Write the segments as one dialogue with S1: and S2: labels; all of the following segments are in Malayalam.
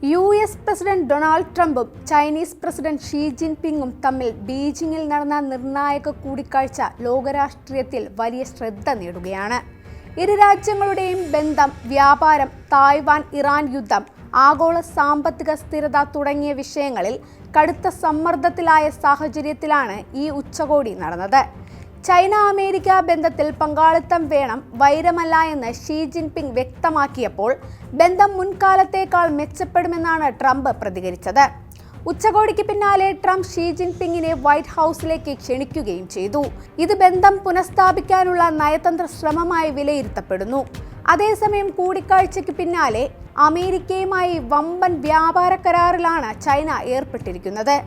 S1: യു.എസ്. പ്രസിഡന്റ് ഡൊണാൾഡ് ട്രംപും ചൈനീസ് പ്രസിഡന്റ് ഷീ ജിൻപിങ്ങും തമ്മിൽ ബീജിംഗിൽ നടന്ന നിർണായക കൂടിക്കാഴ്ച ലോകരാഷ്ട്രീയത്തിൽ വലിയ ശ്രദ്ധ നേടുകയാണ്. ഇരു രാജ്യങ്ങളുടെയും ബന്ധം, വ്യാപാരം, തായ്വാൻ ഇറാൻ യുദ്ധം, ആഗോള സാമ്പത്തിക സ്ഥിരത തുടങ്ങിയ വിഷയങ്ങളിൽ കടുത്ത സമ്മർദ്ദത്തിലായ സാഹചര്യത്തിലാണ് ഈ ഉച്ചകോടി നടന്നത്. ചൈന അമേരിക്ക ബന്ധത്തിൽ പങ്കാളിത്തം വേണം, വൈരമല്ല എന്ന് ഷീ ജിൻപിങ് വ്യക്തമാക്കിയപ്പോൾ ബന്ധം മുൻകാലത്തേക്കാൾ മെച്ചപ്പെടുമെന്നാണ് ട്രംപ് പ്രതികരിച്ചത്. ഉച്ചകോടിക്ക് പിന്നാലെ ട്രംപ് ഷീ ജിൻപിങ്ങിനെ വൈറ്റ് ഹൗസിലേക്ക് ക്ഷണിക്കുകയും ചെയ്തു. ഇത് ബന്ധം പുനഃസ്ഥാപിക്കാനുള്ള നയതന്ത്ര ശ്രമമായി വിലയിരുത്തപ്പെടുന്നു. അതേസമയം കൂടിക്കാഴ്ചയ്ക്ക് പിന്നാലെ അമേരിക്കയുമായി വമ്പൻ വ്യാപാര കരാറിലാണ് ചൈന ഏർപ്പെട്ടിരിക്കുന്നത്.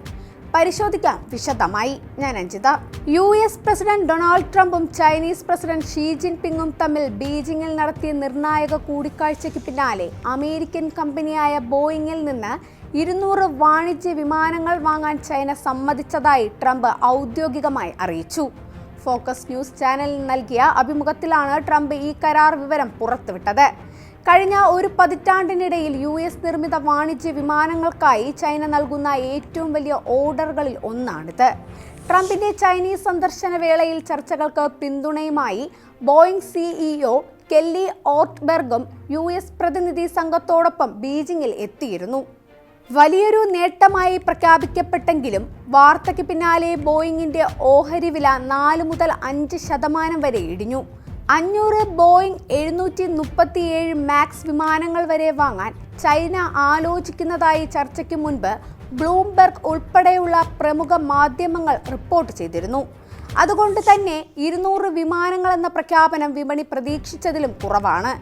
S1: പരിശോധിക്കാം വിശദമായി. ഞാൻ അഞ്ജിത. യു.എസ്. പ്രസിഡന്റ് ഡൊണാൾഡ് ട്രംപും ചൈനീസ് പ്രസിഡന്റ് ഷീ ജിൻപിങ്ങും തമ്മിൽ ബീജിംഗിൽ നടത്തിയ നിർണായക കൂടിക്കാഴ്ചയ്ക്ക് പിന്നാലെ അമേരിക്കൻ കമ്പനിയായ ബോയിങ്ങിൽ നിന്ന് 200 വാണിജ്യ വിമാനങ്ങൾ വാങ്ങാൻ ചൈന സമ്മതിച്ചതായി ട്രംപ് ഔദ്യോഗികമായി അറിയിച്ചു. ഫോക്കസ് ന്യൂസ് ചാനലിന് നൽകിയ അഭിമുഖത്തിലാണ് ട്രംപ് ഈ കരാർ വിവരം പുറത്തുവിട്ടത്. കഴിഞ്ഞ ഒരു പതിറ്റാണ്ടിനിടയിൽ യു.എസ്. നിർമ്മിത വാണിജ്യ വിമാനങ്ങൾക്കായി ചൈന നൽകുന്ന ഏറ്റവും വലിയ ഓർഡറുകളിൽ ഒന്നാണിത്. ട്രംപിന്റെ ചൈനീസ് സന്ദർശന വേളയിൽ ചർച്ചകൾക്ക് പിന്തുണയുമായി ബോയിങ് സിഇഒ കെല്ലി ഓർട്ട്ബെർഗും യു.എസ്. പ്രതിനിധി സംഘത്തോടൊപ്പം ബീജിംഗിൽ എത്തിയിരുന്നു. വലിയൊരു നേട്ടമായി പ്രഖ്യാപിക്കപ്പെട്ടെങ്കിലും വാർത്തയ്ക്ക് പിന്നാലെ ബോയിങ്ങിന്റെ ഓഹരി വില 4 മുതൽ 5% വരെ ഇടിഞ്ഞു. 500 ബോയിങ് 737 മാക്സ് വിമാനങ്ങൾ വരെ വാങ്ങാൻ ചൈന ആലോചിക്കുന്നതായി ചർച്ചയ്ക്ക് മുൻപ് ബ്ലൂംബെർഗ് ഉൾപ്പെടെയുള്ള പ്രമുഖ മാധ്യമങ്ങൾ റിപ്പോർട്ട് ചെയ്തിരുന്നു. അതുകൊണ്ട് തന്നെ 200 വിമാനങ്ങൾ എന്ന പ്രഖ്യാപനം വിപണി പ്രതീക്ഷിച്ചതിലും കുറവാണ്.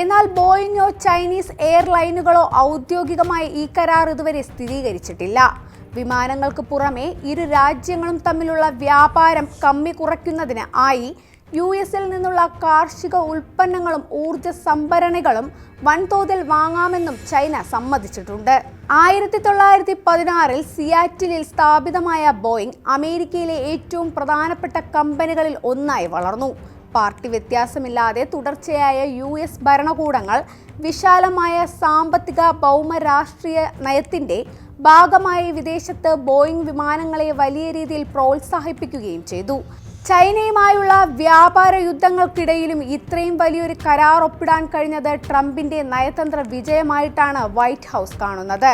S1: എന്നാൽ ബോയിങ്ങോ ചൈനീസ് എയർലൈനുകളോ ഔദ്യോഗികമായി ഈ കരാർ ഇതുവരെ സ്ഥിരീകരിച്ചിട്ടില്ല. വിമാനങ്ങൾക്ക് പുറമെ ഇരു രാജ്യങ്ങളും തമ്മിലുള്ള വ്യാപാരം കമ്മി കുറയ്ക്കുന്നതിന് ആയി യു.എസിൽ നിന്നുള്ള കാർഷിക ഉൽപ്പന്നങ്ങളും ഊർജ സംഭരണികളും വൻതോതിൽ വാങ്ങാമെന്നും ചൈന സമ്മതിച്ചിട്ടുണ്ട്. 1916 സിയാറ്റിലിൽ സ്ഥാപിതമായ ബോയിങ് അമേരിക്കയിലെ ഏറ്റവും പ്രധാനപ്പെട്ട കമ്പനികളിൽ ഒന്നായി വളർന്നു. പാർട്ടി വ്യത്യാസമില്ലാതെ തുടർച്ചയായ യു.എസ്. ഭരണകൂടങ്ങൾ വിശാലമായ സാമ്പത്തിക ഭൗമരാഷ്ട്രീയ നയത്തിന്റെ ഭാഗമായി വിദേശത്ത് ബോയിങ് വിമാനങ്ങളെ വലിയ രീതിയിൽ പ്രോത്സാഹിപ്പിക്കുകയും ചെയ്തു. ചൈനയുമായുള്ള വ്യാപാര യുദ്ധങ്ങൾക്കിടയിലും ഇത്രയും വലിയൊരു കരാർ ഒപ്പിടാൻ കഴിഞ്ഞത് ട്രംപിന്റെ നയതന്ത്ര വിജയമായിട്ടാണ് വൈറ്റ് ഹൗസ് കാണുന്നത്.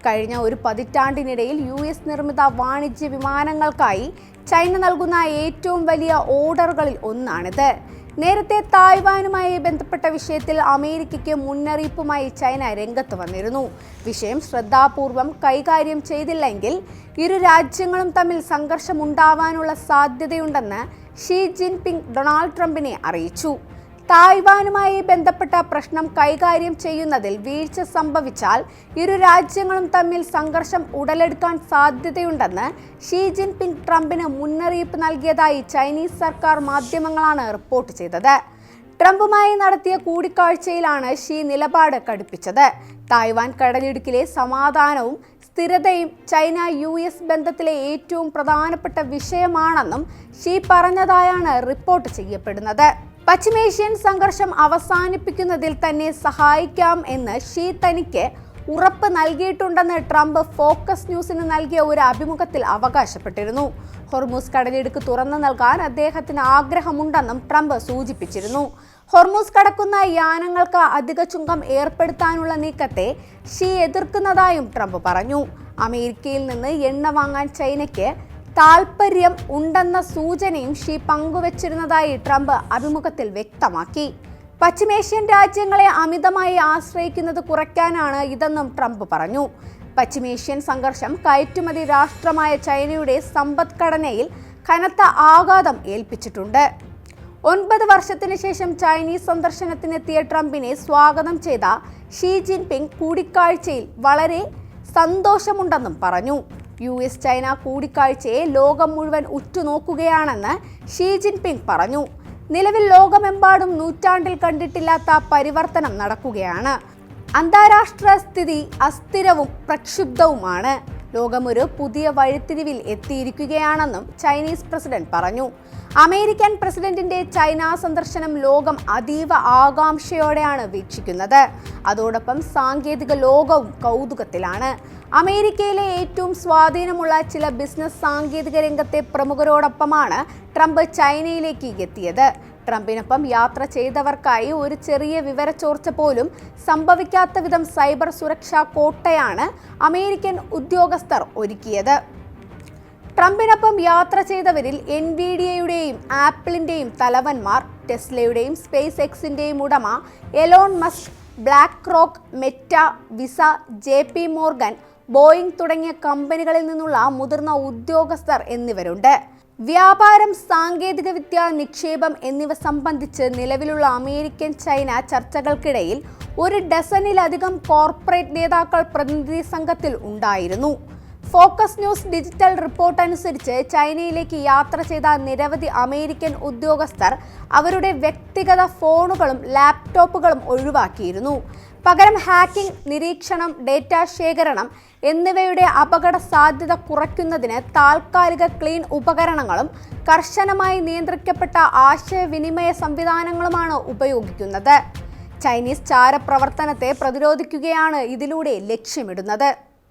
S1: കഴിഞ്ഞ ഒരു പതിറ്റാണ്ടിനിടയിൽ യു.എസ്. നിർമ്മിത വാണിജ്യ വിമാനങ്ങൾക്കായി ചൈന നൽകുന്ന ഏറ്റവും വലിയ ഓർഡറുകളിൽ ഒന്നാണിത്. നേരത്തെ തായ്വാനുമായി ബന്ധപ്പെട്ട വിഷയത്തിൽ അമേരിക്കയ്ക്ക് മുന്നറിയിപ്പുമായി ചൈന രംഗത്ത് വന്നിരുന്നു. വിഷയം ശ്രദ്ധാപൂർവം കൈകാര്യം ചെയ്തില്ലെങ്കിൽ ഇരു രാജ്യങ്ങളും തമ്മിൽ സംഘർഷമുണ്ടാവാനുള്ള സാധ്യതയുണ്ടെന്ന് ഷീ ജിൻപിങ് ഡൊണാൾഡ് ട്രംപിനെ അറിയിച്ചു. തായ്വാനുമായി ബന്ധപ്പെട്ട പ്രശ്നം കൈകാര്യം ചെയ്യുന്നതിൽ വീഴ്ച സംഭവിച്ചാൽ ഇരു രാജ്യങ്ങളും തമ്മിൽ സംഘർഷം ഉടലെടുക്കാൻ സാധ്യതയുണ്ടെന്ന് ഷീ ജിൻപിങ് ട്രംപിന് മുന്നറിയിപ്പ് നൽകിയതായി ചൈനീസ് സർക്കാർ മാധ്യമങ്ങളാണ് റിപ്പോർട്ട് ചെയ്തത്. ട്രംപുമായി നടത്തിയ കൂടിക്കാഴ്ചയിലാണ് ഷീ നിലപാട് കടുപ്പിച്ചത്. തായ്വാൻ കടലിടുക്കിലെ സമാധാനവും സ്ഥിരതയും ചൈന യു.എസ്. ബന്ധത്തിലെ ഏറ്റവും പ്രധാനപ്പെട്ട വിഷയമാണെന്നും ഷീ പറഞ്ഞതായാണ് റിപ്പോർട്ട് ചെയ്യപ്പെടുന്നത്. പശ്ചിമേഷ്യൻ സംഘർഷം അവസാനിപ്പിക്കുന്നതിൽ തന്നെ സഹായിക്കാം എന്ന് ഷീ തനിക്ക് ഉറപ്പ് നൽകിയിട്ടുണ്ടെന്ന് ട്രംപ് ഫോക്കസ് ന്യൂസിന് നൽകിയ ഒരു അഭിമുഖത്തിൽ അവകാശപ്പെട്ടിരുന്നു. ഹോർമൂസ് കടലിടുക്ക് തുറന്നു നൽകാൻ അദ്ദേഹത്തിന് ആഗ്രഹമുണ്ടെന്നും ട്രംപ് സൂചിപ്പിച്ചിരുന്നു. ഹോർമൂസ് കടക്കുന്ന യാനങ്ങൾക്ക് അധിക ചുങ്കം ഏർപ്പെടുത്താനുള്ള നീക്കത്തെ ഷീ എതിർക്കുന്നതായും ട്രംപ് പറഞ്ഞു. അമേരിക്കയിൽ നിന്ന് എണ്ണ വാങ്ങാൻ ചൈനയ്ക്ക് താൽപര്യം ഉണ്ടെന്ന സൂചനയും ഷീ പങ്കുവച്ചിരുന്നതായി ട്രംപ് അഭിമുഖത്തിൽ വ്യക്തമാക്കി. പശ്ചിമേഷ്യൻ രാജ്യങ്ങളെ അമിതമായി ആശ്രയിക്കുന്നത് കുറയ്ക്കാനാണ് ഇതെന്നും ട്രംപ് പറഞ്ഞു. പശ്ചിമേഷ്യൻ സംഘർഷം കയറ്റുമതി രാഷ്ട്രമായ ചൈനയുടെ സമ്പദ്ഘടനയിൽ കനത്ത ആഘാതം ഏൽപ്പിച്ചിട്ടുണ്ട്. 9 വർഷത്തിന് ശേഷം ചൈനീസ് സന്ദർശനത്തിനെത്തിയ ട്രംപിനെ സ്വാഗതം ചെയ്ത ഷീ ജിൻപിങ് കൂടിക്കാഴ്ചയിൽ വളരെ സന്തോഷമുണ്ടെന്നും പറഞ്ഞു. യു.എസ്. ചൈന കൂടിക്കാഴ്ചയെ ലോകം മുഴുവൻ ഉറ്റുനോക്കുകയാണെന്ന് ഷീ ജിൻപിങ് പറഞ്ഞു. നിലവിൽ ലോകമെമ്പാടും നൂറ്റാണ്ടിൽ കണ്ടിട്ടില്ലാത്ത പരിവർത്തനം നടക്കുകയാണ്. അന്താരാഷ്ട്ര സ്ഥിതി അസ്ഥിരവും പ്രക്ഷുബ്ധവുമാണ്. ലോകമൊരു പുതിയ വഴിത്തിരിവിൽ എത്തിയിരിക്കുകയാണെന്നും ചൈനീസ് പ്രസിഡന്റ് പറഞ്ഞു. അമേരിക്കൻ പ്രസിഡന്റിന്റെ ചൈന സന്ദർശനം ലോകം അതീവ ആകാംക്ഷയോടെയാണ് വീക്ഷിക്കുന്നത്. അതോടൊപ്പം സാങ്കേതിക ലോകവും കൗതുകത്തിലാണ്. അമേരിക്കയിലെ ഏറ്റവും സ്വാധീനമുള്ള ചില ബിസിനസ് സാങ്കേതിക രംഗത്തെ പ്രമുഖരോടൊപ്പമാണ് ട്രംപ് ചൈനയിലേക്ക് എത്തിയത്. ട്രംപിനൊപ്പം യാത്ര ചെയ്തവർക്കായി ഒരു ചെറിയ വിവരച്ചോർച്ച പോലും സംഭവിക്കാത്ത വിധം സൈബർ സുരക്ഷാ കോട്ടയാണ് അമേരിക്കൻ ഉദ്യോഗസ്ഥർ ഒരുക്കിയത്. ട്രംപിനൊപ്പം യാത്ര ചെയ്തവരിൽ എൻവിഡിയയുടെയും ആപ്പിളിന്റെയും തലവന്മാർ, ടെസ്ലയുടെയും സ്പേസ് എക്സിന്റെയും ഉടമ Elon Musk, BlackRock, Meta, Visa, JP Morgan, Boeing തുടങ്ങിയ കമ്പനികളിൽ നിന്നുള്ള മുതിർന്ന ഉദ്യോഗസ്ഥർ എന്നിവരുണ്ട്. വ്യാപാരം, സാങ്കേതികവിദ്യ, നിക്ഷേപം എന്നിവ സംബന്ധിച്ച് നിലവിലുള്ള അമേരിക്കൻ ചൈന ചർച്ചകൾക്കിടയിൽ ഒരു ഡസനിലധികം കോർപ്പറേറ്റ് നേതാക്കൾ പ്രതിനിധി സംഘത്തിൽ ഉണ്ടായിരുന്നു. ഫോക്കസ് ന്യൂസ് ഡിജിറ്റൽ റിപ്പോർട്ട് അനുസരിച്ച് ചൈനയിലേക്ക് യാത്ര ചെയ്ത നിരവധി അമേരിക്കൻ ഉദ്യോഗസ്ഥർ അവരുടെ വ്യക്തിഗത ഫോണുകളും ലാപ്ടോപ്പുകളും ഒഴിവാക്കിയിരുന്നു. പകരം ഹാക്കിംഗ്, നിരീക്ഷണം, ഡേറ്റ ശേഖരണം എന്നിവയുടെ അപകട സാധ്യത കുറയ്ക്കുന്നതിന് താൽക്കാലിക ക്ലീൻ ഉപകരണങ്ങളും കർശനമായി നിയന്ത്രിക്കപ്പെട്ട ആശയവിനിമയ സംവിധാനങ്ങളുമാണ് ഉപയോഗിക്കുന്നത്. ചൈനീസ് ചാരപ്രവർത്തനത്തെ പ്രതിരോധിക്കുകയാണ് ഇതിലൂടെ ലക്ഷ്യമിടുന്നത്.